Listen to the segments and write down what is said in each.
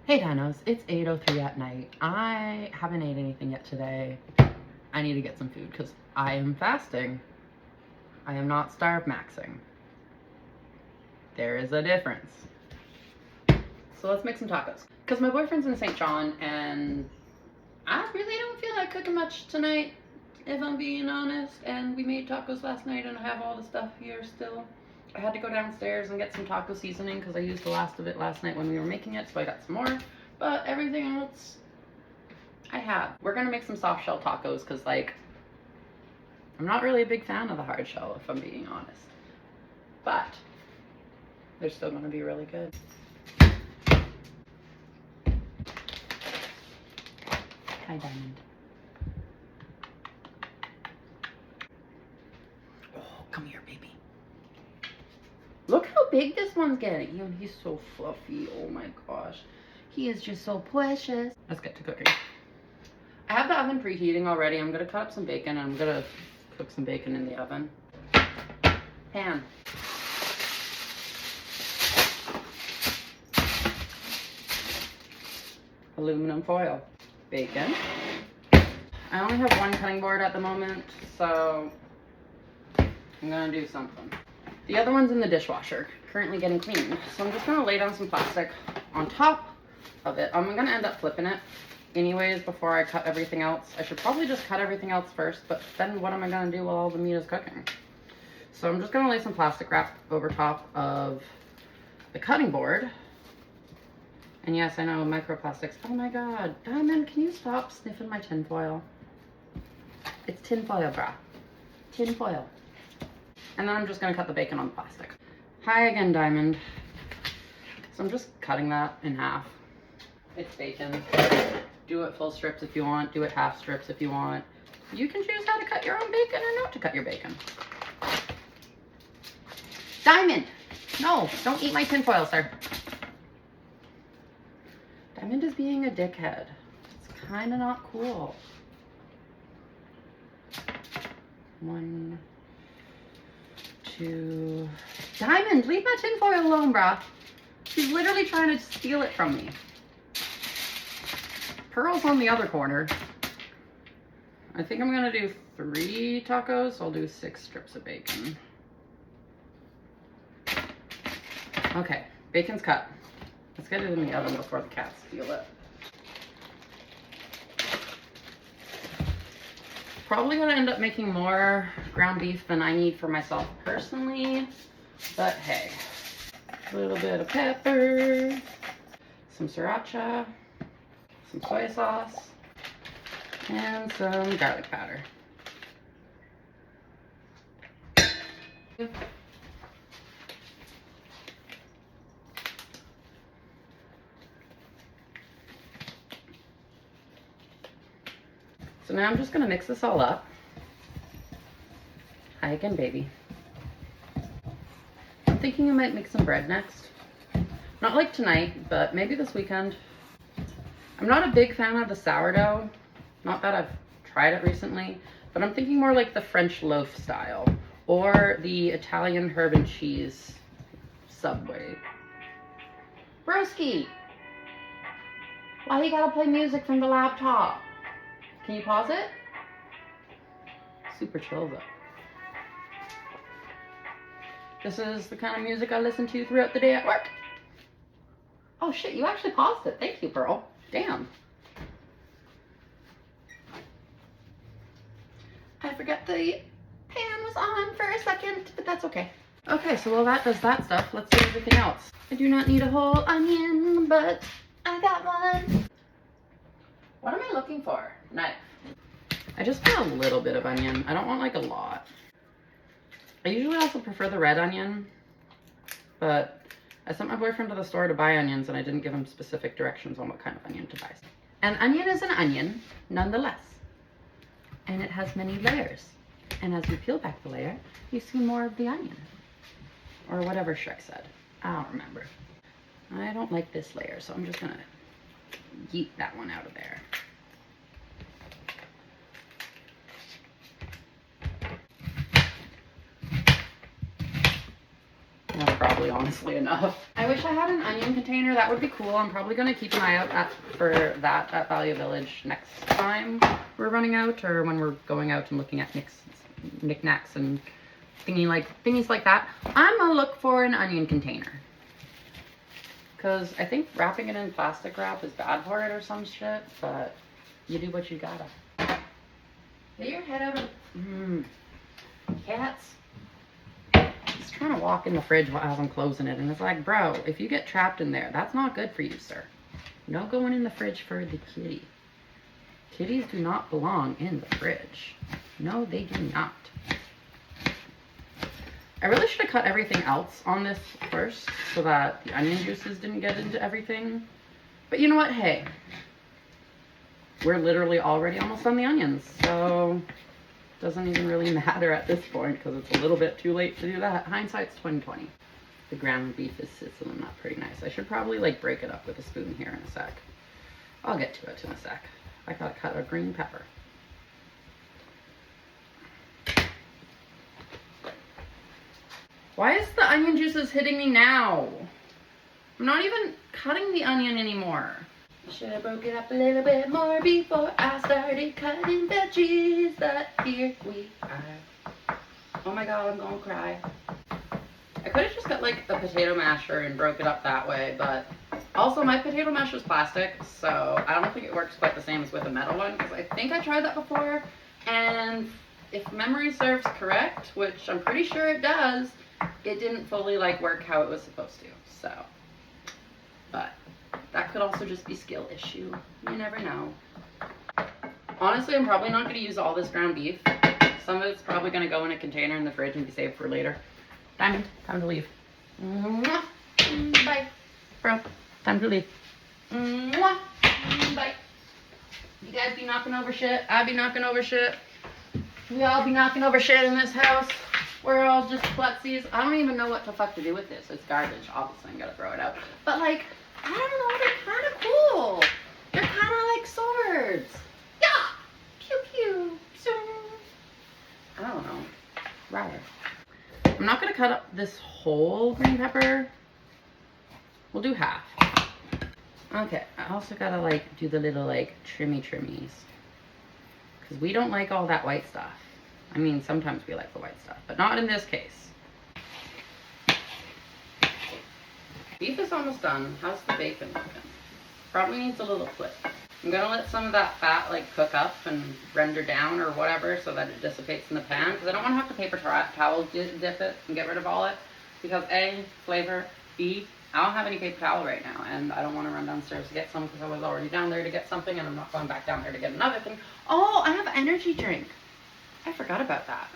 Hey Dinos, it's 8:03 at night. I haven't ate anything yet today. I need to get some food because I am fasting. I am not starve maxing. There is a difference. So let's make some tacos. Because my boyfriend's in St. John and I really don't feel like cooking much tonight, if I'm being honest. And we made tacos last night and I have all the stuff here still. I had to go downstairs and get some taco seasoning because I used the last of it last night when we were making it, so I got some more. But everything else I have. We're gonna make some soft shell tacos because, like, I'm not really a big fan of the hard shell, if I'm being honest. But they're still gonna be really good. Hi, Diamond. Oh, come here, baby. Look how big this one's getting. And he's so fluffy. Oh my gosh. He is just so precious. Let's get to cooking. I have the oven preheating already. I'm gonna cut up some bacon and I'm gonna cook some bacon in the oven. Pan. Aluminum foil. Bacon. I only have one cutting board at the moment, so I'm gonna do something. The other one's in the dishwasher, currently getting cleaned. So I'm just gonna lay down some plastic on top of it. I'm gonna end up flipping it anyways before I cut everything else. I should probably just cut everything else first, but then what am I gonna do while all the meat is cooking? So I'm just gonna lay some plastic wrap over top of the cutting board. And yes, I know, microplastics. Oh my God, Diamond, can you stop sniffing my tinfoil? It's tinfoil, brah. Tinfoil. And then I'm just gonna cut the bacon on the plastic. Hi again, Diamond. So I'm just cutting that in half. It's bacon. Do it full strips if you want. Do it half strips if you want. You can choose how to cut your own bacon or not to cut your bacon. Diamond! No, don't eat my tinfoil, sir. Diamond is being a dickhead. It's kind of not cool. 1, 2... Diamond, leave my tinfoil alone, brah. She's literally trying to steal it from me. Pearl's on the other corner. I think I'm gonna do 3 tacos. So I'll do 6 strips of bacon. Okay, bacon's cut. Let's get it in the oven before the cats steal it. Probably gonna end up making more ground beef than I need for myself personally, but hey. A little bit of pepper, some sriracha, some soy sauce, and some garlic powder. So now I'm just gonna mix this all up. Hi again, baby. I'm thinking I might make some bread next. Not like tonight, but maybe this weekend. I'm not a big fan of the sourdough. Not that I've tried it recently, but I'm thinking more like the French loaf style or the Italian herb and cheese Subway. Broski! Why you gotta play music from the laptop? Can you pause it? Super chill though. This is the kind of music I listen to throughout the day at work. Oh shit, you actually paused it. Thank you, Pearl. Damn. I forgot the pan was on for a second, but that's okay. Okay, so while that does that stuff, let's do everything else. I do not need a whole onion, but I got one. What am I looking for? Knife. I just want a little bit of onion. I don't want like a lot. I usually also prefer the red onion, but I sent my boyfriend to the store to buy onions and I didn't give him specific directions on what kind of onion to buy. An onion is an onion, nonetheless. And it has many layers. And as you peel back the layer, you see more of the onion. Or whatever Shrek said. I don't remember. I don't like this layer, so I'm just gonna yeet that one out of there. No probably honestly enough. I wish I had an onion container. That would be cool. I'm probably going to keep an eye out for that at Value Village next time we're running out, or when we're going out and looking at knickknacks and thingies like that. I'm going to look for an onion container. Because I think wrapping it in plastic wrap is bad for it or some shit, but you do what you gotta. Get your head out of... Cats. He's trying to walk in the fridge while I'm closing it, and it's like, bro, if you get trapped in there, that's not good for you, sir. No going in the fridge for the kitty. Kitties do not belong in the fridge. No, they do not. I really should have cut everything else on this first so that the onion juices didn't get into everything. But you know what? Hey, we're literally already almost done the onions, so it doesn't even really matter at this point because it's a little bit too late to do that. Hindsight's 2020. The ground beef is sizzling up pretty nice. I should probably like break it up with a spoon here in a sec. I'll get to it in a sec. I gotta cut a green pepper. Why is the onion juices hitting me now? I'm not even cutting the onion anymore. Should have broke it up a little bit more before I started cutting veggies, but here we are. Oh my god, I'm gonna cry. I could have just got like a potato masher and broke it up that way, but also my potato masher is plastic, so I don't think it works quite the same as with a metal one, because I think I tried that before, and if memory serves correct, which I'm pretty sure it does, it didn't fully like work how it was supposed to, so. But that could also just be skill issue. You never know. Honestly, I'm probably not going to use all this ground beef. Some of it's probably going to go in a container in the fridge and be saved for later. Diamond, time to leave. Bye. Bro, time to leave. Bye. You guys be knocking over shit. I be knocking over shit. We all be knocking over shit in this house. We're all just klutzies. I don't even know what the fuck to do with this. It's garbage. Obviously, I'm gonna throw it out. But like, I don't know. They're kind of cool. They're kind of like swords. Yeah. Pew pew. I don't know. Rather. I'm not gonna cut up this whole green pepper. We'll do half. Okay. I also gotta like do the little like trimmies. Because we don't like all that white stuff. I mean, sometimes we like the white stuff, but not in this case. Beef is almost done. How's the bacon looking? Probably needs a little flip. I'm gonna let some of that fat like cook up and render down or whatever so that it dissipates in the pan, because I don't want to have to paper towel dip it and get rid of all it, because A, flavor, B, I don't have any paper towel right now, and I don't want to run downstairs to get some because I was already down there to get something, and I'm not going back down there to get another thing. Oh, I have energy drink. I forgot about that.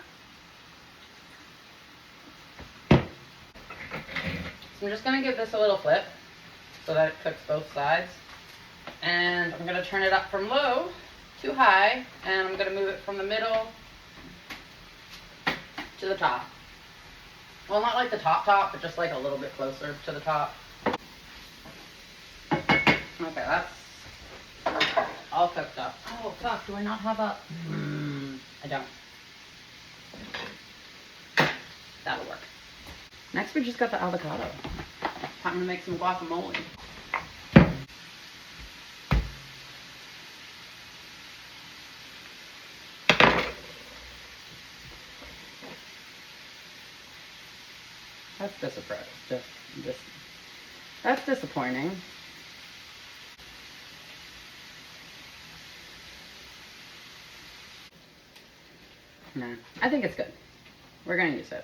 So I'm just going to give this a little flip so that it cooks both sides. And I'm going to turn it up from low to high, and I'm going to move it from the middle to the top. Well, not like the top, but just like a little bit closer to the top. Okay, that's all cooked up. Oh, fuck, do I not have a... I don't. That'll work. Next, we just got the avocado. Time to make some guacamole. That's disappointing. Nah, I think it's good. We're gonna use it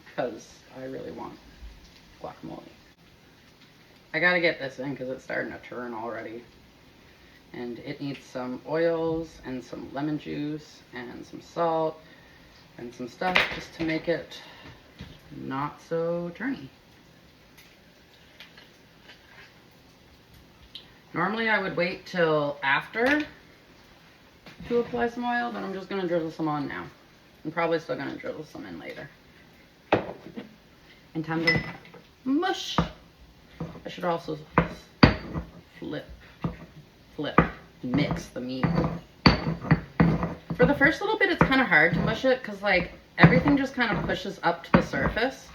because I really want guacamole. I gotta get this in because it's starting to turn already. And it needs some oils and some lemon juice and some salt and some stuff just to make it not so turny. Normally I would wait till after to apply some oil, but I'm just gonna drizzle some on now. I'm probably still gonna drizzle some in later. And time to mush. I should also mix the meat. For the first little bit, it's kind of hard to mush it because like everything just kind of pushes up to the surface.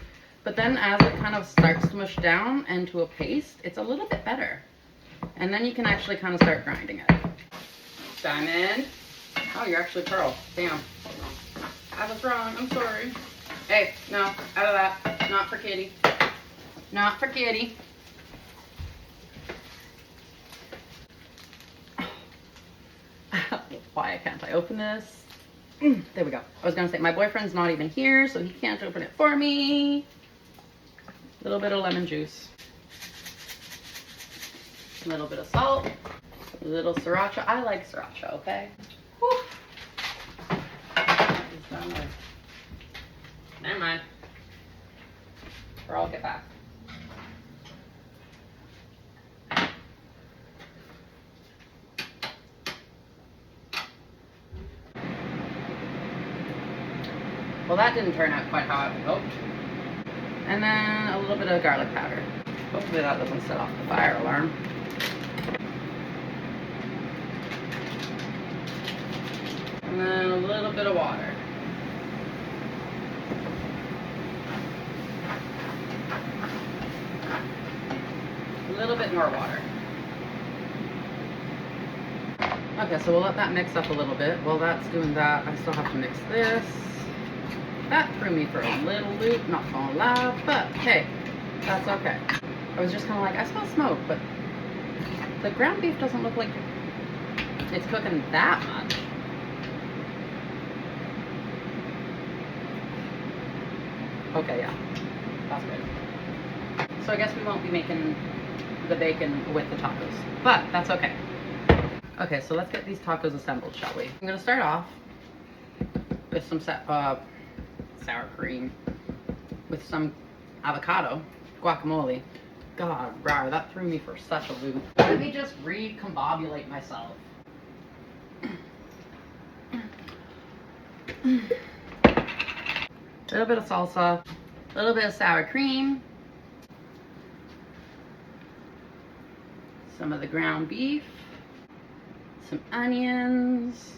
But then as it kind of starts to mush down into a paste, it's a little bit better. And then you can actually kind of start grinding it. Diamond. Oh, you're actually Pearl. Damn. I was wrong. I'm sorry. Hey, no, out of that. Not for Kitty. Not for Kitty. Why can't I open this? There we go. I was gonna say my boyfriend's not even here, so he can't open it for me. A little bit of lemon juice. A little bit of salt. A little sriracha. I like sriracha, okay? Whew. Never mind. Or I'll get back. Well, that didn't turn out quite how I hoped. And then a little bit of garlic powder. Hopefully that doesn't set off the fire alarm. And then a little bit of water. A little bit more water. Okay, so we'll let that mix up a little bit. While that's doing that, I still have to mix this. That threw me for a little loop, not gonna lie, but hey, that's okay. I was just kind of like, I smell smoke, but the ground beef doesn't look like it's cooking that much. Okay, yeah, that's good. So I guess we won't be making the bacon with the tacos, but that's okay. Okay, so let's get these tacos assembled, shall we? I'm gonna start off with some sour cream with some avocado, guacamole. God, rawr, that threw me for such a loop. Let me just recombobulate myself. A little bit of salsa, a little bit of sour cream, some of the ground beef, some onions,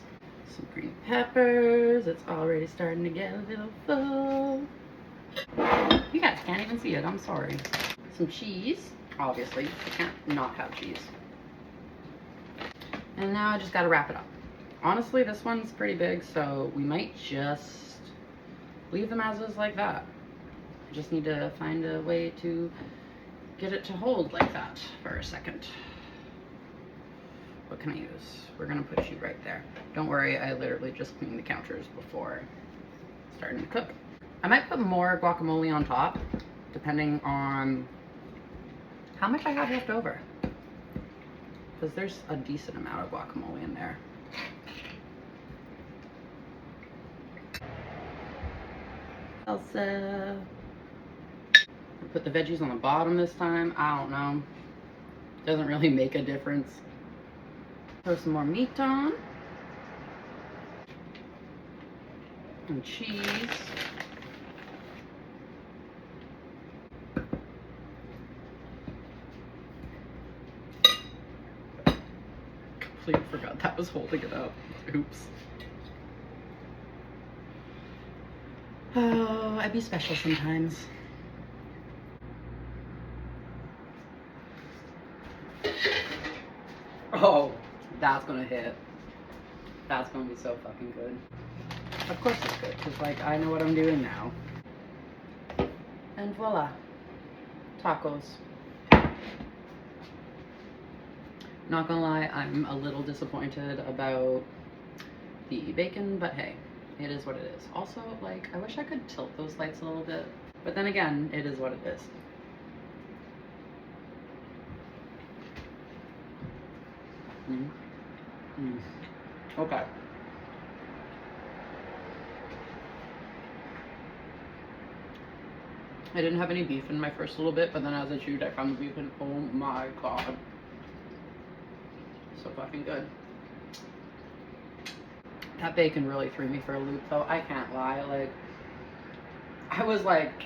some green peppers. It's already starting to get a little full. You guys can't even see it, I'm sorry. Some cheese, obviously, I can't not have cheese. And now I just gotta wrap it up. Honestly, this one's pretty big, so we might just leave them as is like that. I just need to find a way to get it to hold like that for a second. What can I use? We're gonna put you right there. Don't worry, I literally just cleaned the counters before starting to cook. I might put more guacamole on top, depending on how much I have left over. Because there's a decent amount of guacamole in there. Salsa. Put the veggies on the bottom this time. I don't know. Doesn't really make a difference. Throw some more meat on. And cheese. Completely forgot that was holding it up. Oops. Oh, I'd be special sometimes. Oh, that's gonna hit. That's gonna be so fucking good. Of course it's good, because like I know what I'm doing now. And voila. Tacos. Not gonna lie, I'm a little disappointed about the bacon, but hey, it is what it is. Also, like, I wish I could tilt those lights a little bit, but then again, it is what it is. Okay. I didn't have any beef in my first little bit, but then as I chewed, I found the beef and oh my god. So fucking good. That bacon really threw me for a loop though, I can't lie. Like, I was like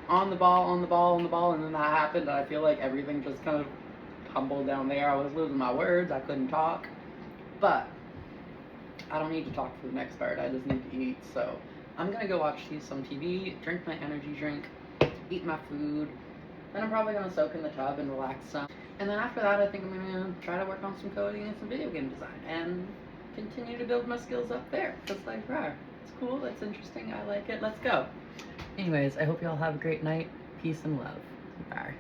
on the ball, and then that happened, and I feel like everything just kind of tumbled down there. I was losing my words, I couldn't talk. But I don't need to talk for the next part, I just need to eat. So I'm gonna go watch some TV, drink my energy drink, eat my food. Then I'm probably gonna soak in the tub and relax some. And then after that, I think I'm gonna try to work on some coding and some video game design and continue to build my skills up there. Just like, right, it's cool, that's interesting, I like it, let's go. Anyways, I hope you all have a great night. Peace and love. Bye.